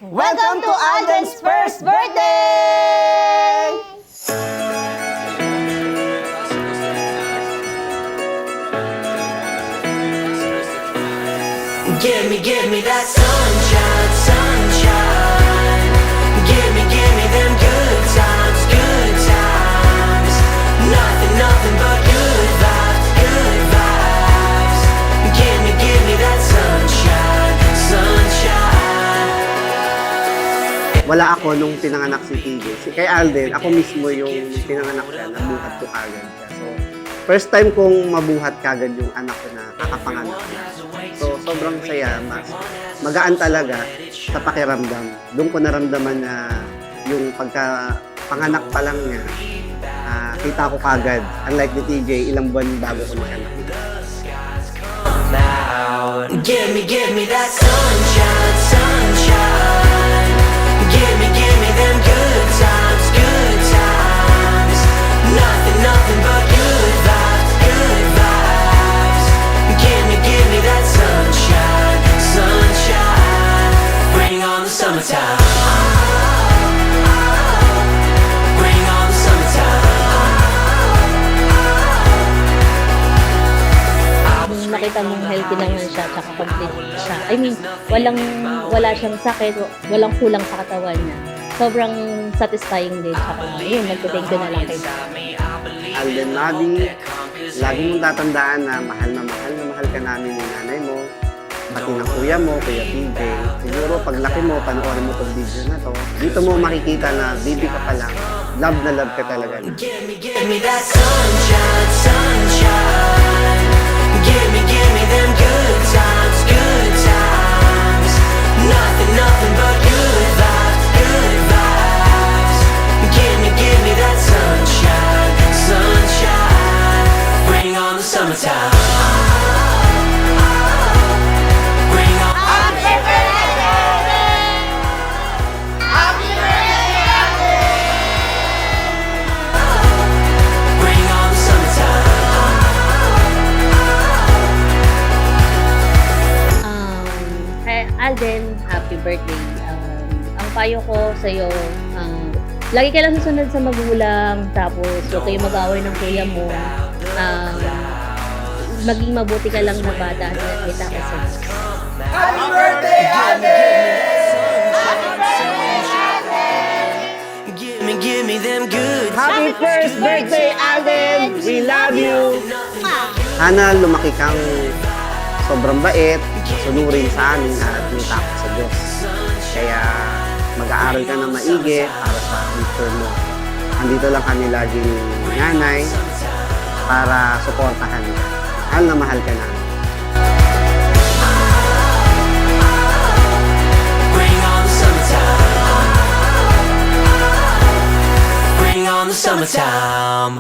Welcome to Alden's first birthday! Give me that sunshine, sunshine. Give me them good times, good times. Nothing but good vibes, good vibes. Give me that sunshine, sunshine. Wala ako nung pinanganak si TJ. Kay Alden, ako mismo yung pinanganak siya, nabuhat ko kagad siya. So, first time kong mabuhat kagad yung anak ko na kakapanganak niya. So, sobrang saya, mas magaan talaga sa pakiramdam. Doon ko naramdaman na yung pagkapanganak pa lang niya, kita ko kagad. Unlike ni TJ, ilang buwan bago ko na siya nakita. Give me that sunshine, sunshine. Give me them good times, good times. Nothing but good vibes, good vibes. Give me that sunshine, sunshine. Bring on the summertime. Bring on the summertime. Nakita mong healthy naman siya, tsaka complete siya. I mean, wala siyang sakit, walang kulang sa katawan niya. Sobrang satisfying din. Tsaka yun, nagtitake ko na lang kay Alden, lagi mong tatandaan na mahal ka namin ni nanay mo, pati ng kuya mo, kuya TJ. Siguro paglaki mo, panoorin mo itong video na to, dito mo makikita na baby ka pa lang, love na love ka talaga. Give me that sunshine, sunshine. Give me them good times, good times. Nothing but good vibes, good vibes. Give me that sunshine, sunshine. Bring on the summertime. Bring on. Happy birthday! Happy birthday! Bring on the summertime. Kay Alden, happy birthday. Ang payo ko sa'yo, lagi ka lang susunod sa magulang, tapos huwag kayo mag-away ng kuya mo. Maging mabuti ka lang na bata at kita ka sa Diyos. Happy birthday, Alden! Give me them good. Happy first birthday, Alden! We love you! Sana lumaki kang sobrang bait, sunurin sa amin at may takot sa Diyos. Kaya mag-aaral ka na maigi para sa future mo. Andito lang kami laging nanay para suportahan ka. Mahal na mahal ka namin. Bring on the summertime. Bring on the summertime.